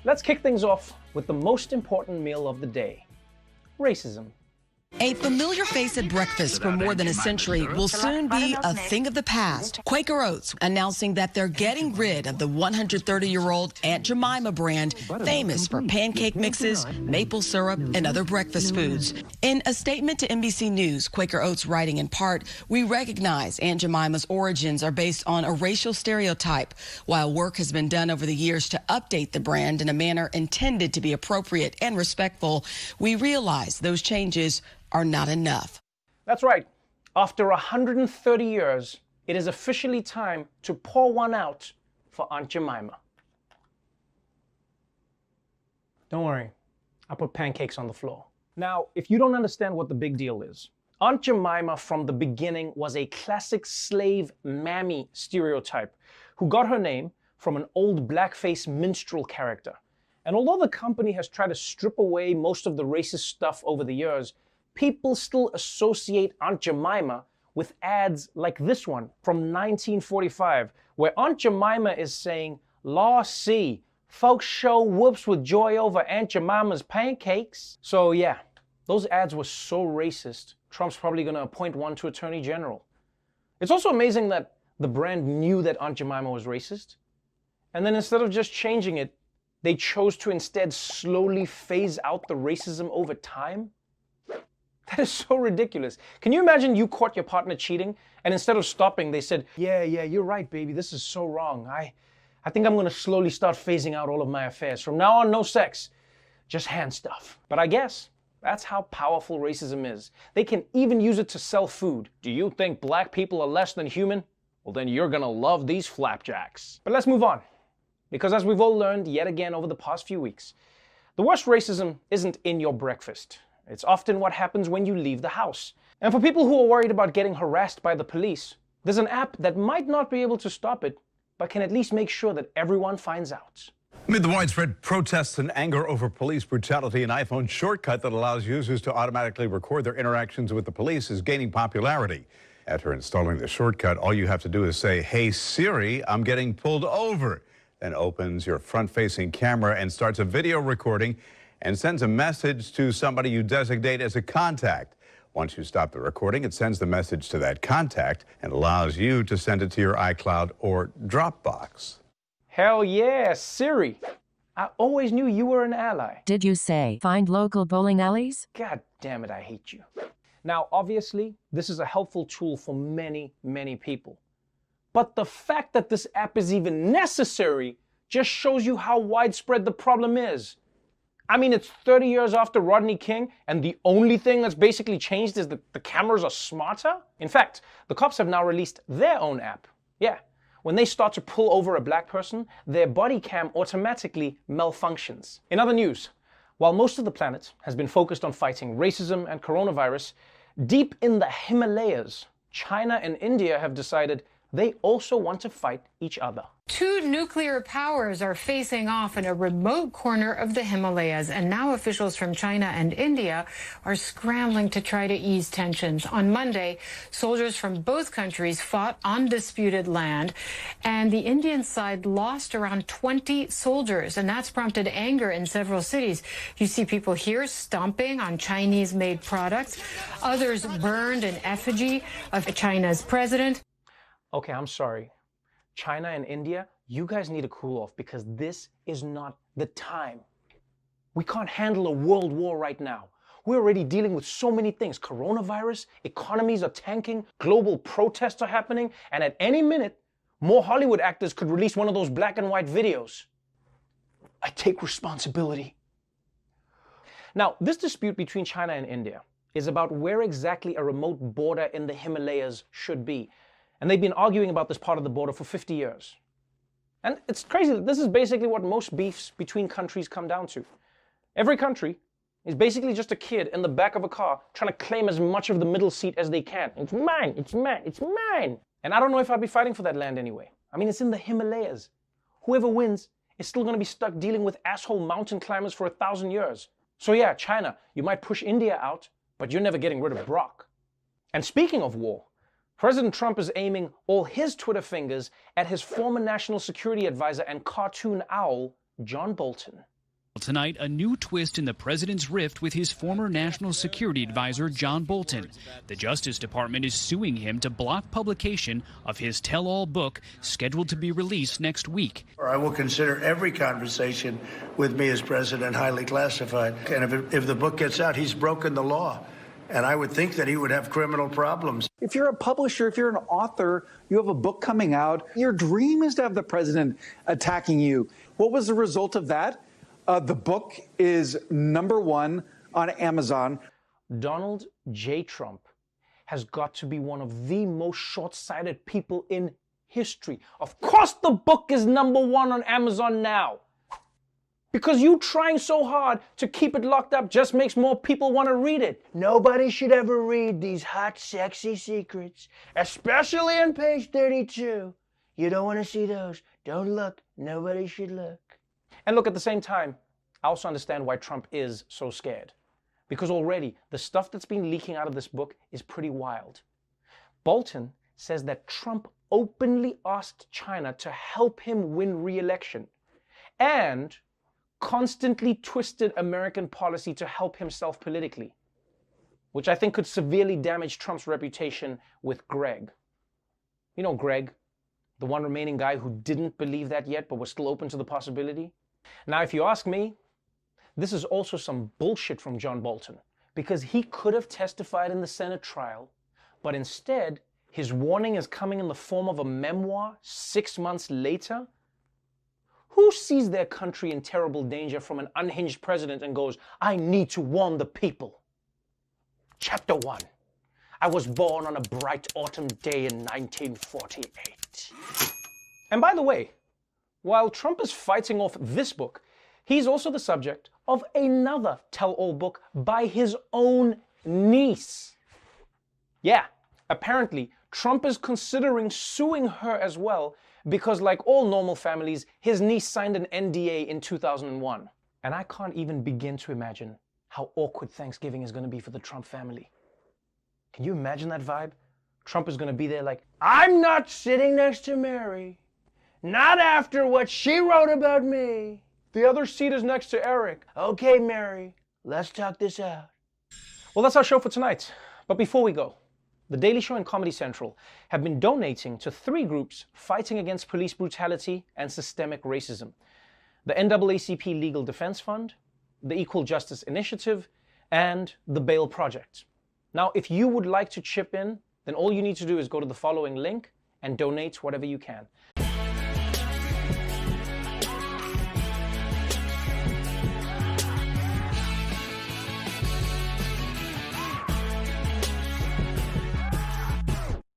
Let's kick things off with the most important meal of the day: racism. A familiar face at breakfast for more than a century will soon be a thing of the past. Quaker Oats announcing that they're getting rid of the 130-year-old Aunt Jemima brand, famous for pancake mixes, maple syrup, and other breakfast foods. In a statement to NBC News, Quaker Oats writing in part, "We recognize Aunt Jemima's origins are based on a racial stereotype. While work has been done over the years to update the brand in a manner intended to be appropriate and respectful, we realize those changes are not enough." That's right. After 130 years, it is officially time to pour one out for Aunt Jemima. Don't worry, I put pancakes on the floor. Now, if you don't understand what the big deal is, Aunt Jemima from the beginning was a classic slave mammy stereotype who got her name from an old blackface minstrel character. And although the company has tried to strip away most of the racist stuff over the years, people still associate Aunt Jemima with ads like this one from 1945, where Aunt Jemima is saying, "Law see, folks show whoops with joy over Aunt Jemima's pancakes." So yeah, those ads were so racist, Trump's probably gonna appoint one to Attorney General. It's also amazing that the brand knew that Aunt Jemima was racist, and then instead of just changing it, they chose to instead slowly phase out the racism over time. That is so ridiculous. Can you imagine you caught your partner cheating and instead of stopping, they said, yeah, you're right, baby. This is so wrong. I think I'm going to slowly start phasing out all of my affairs. From now on, no sex, just hand stuff. But I guess that's how powerful racism is. They can even use it to sell food. Do you think black people are less than human? Well, then you're going to love these flapjacks. But let's move on. Because as we've all learned yet again over the past few weeks, the worst racism isn't in your breakfast. It's often what happens when you leave the house. And for people who are worried about getting harassed by the police, there's an app that might not be able to stop it, but can at least make sure that everyone finds out. Amid the widespread protests and anger over police brutality, an iPhone shortcut that allows users to automatically record their interactions with the police is gaining popularity. After installing the shortcut, all you have to do is say, "Hey Siri, I'm getting pulled over." Then opens your front-facing camera and starts a video recording and sends a message to somebody you designate as a contact. Once you stop the recording, it sends the message to that contact and allows you to send it to your iCloud or Dropbox. Hell yeah, Siri. I always knew you were an ally. Did you say find local bowling alleys? God damn it, I hate you. Now, obviously, this is a helpful tool for many, many people. But the fact that this app is even necessary just shows you how widespread the problem is. I mean, it's 30 years after Rodney King, and the only thing that's basically changed is that the cameras are smarter? In fact, the cops have now released their own app. Yeah, when they start to pull over a black person, their body cam automatically malfunctions. In other news, while most of the planet has been focused on fighting racism and coronavirus, deep in the Himalayas, China and India have decided they also want to fight each other. Two nuclear powers are facing off in a remote corner of the Himalayas, and now officials from China and India are scrambling to try to ease tensions. On Monday, soldiers from both countries fought on disputed land, and the Indian side lost around 20 soldiers, and that's prompted anger in several cities. You see people here stomping on Chinese-made products. Others burned an effigy of China's president. Okay, I'm sorry. China and India, you guys need to cool off because this is not the time. We can't handle a world war right now. We're already dealing with so many things. Coronavirus, economies are tanking, global protests are happening, and at any minute, more Hollywood actors could release one of those black and white videos. I take responsibility. Now, this dispute between China and India is about where exactly a remote border in the Himalayas should be. And they've been arguing about this part of the border for 50 years. And it's crazy that this is basically what most beefs between countries come down to. Every country is basically just a kid in the back of a car trying to claim as much of the middle seat as they can. It's mine, it's mine, it's mine. And I don't know if I'd be fighting for that land anyway. I mean, it's in the Himalayas. Whoever wins is still going to be stuck dealing with asshole mountain climbers for 1,000 years. So yeah, China, you might push India out, but you're never getting rid of Brock. And speaking of war, President Trump is aiming all his Twitter fingers at his former national security advisor and cartoon owl, John Bolton. Tonight, a new twist in the president's rift with his former national security advisor, John Bolton. The Justice Department is suing him to block publication of his tell-all book, scheduled to be released next week. I will consider every conversation with me as president highly classified. And if the book gets out, he's broken the law. And I would think that he would have criminal problems. If you're a publisher, if you're an author, you have a book coming out, your dream is to have the president attacking you. What was the result of that? The book is #1 on Amazon. Donald J. Trump has got to be one of the most short-sighted people in history. Of course the book is #1 on Amazon now. Because you trying so hard to keep it locked up just makes more people want to read it. Nobody should ever read these hot, sexy secrets, especially on page 32. You don't want to see those. Don't look. Nobody should look. And look, at the same time, I also understand why Trump is so scared. Because already, the stuff that's been leaking out of this book is pretty wild. Bolton says that Trump openly asked China to help him win re-election and constantly twisted American policy to help himself politically, which I think could severely damage Trump's reputation with Greg. You know Greg, the one remaining guy who didn't believe that yet but was still open to the possibility? Now, if you ask me, this is also some bullshit from John Bolton, because he could have testified in the Senate trial, but instead, his warning is coming in the form of a memoir 6 months later. Who sees their country in terrible danger from an unhinged president and goes, I need to warn the people? Chapter 1. I was born on a bright autumn day in 1948. And by the way, while Trump is fighting off this book, he's also the subject of another tell-all book by his own niece. Yeah, apparently Trump is considering suing her as well because, like all normal families, his niece signed an NDA in 2001. And I can't even begin to imagine how awkward Thanksgiving is going to be for the Trump family. Can you imagine that vibe? Trump is going to be there like, I'm not sitting next to Mary. Not after what she wrote about me. The other seat is next to Eric. Okay, Mary, let's talk this out. Well, that's our show for tonight. But before we go, The Daily Show and Comedy Central have been donating to 3 groups fighting against police brutality and systemic racism: the NAACP Legal Defense Fund, the Equal Justice Initiative, and the Bail Project. Now, if you would like to chip in, then all you need to do is go to the following link and donate whatever you can.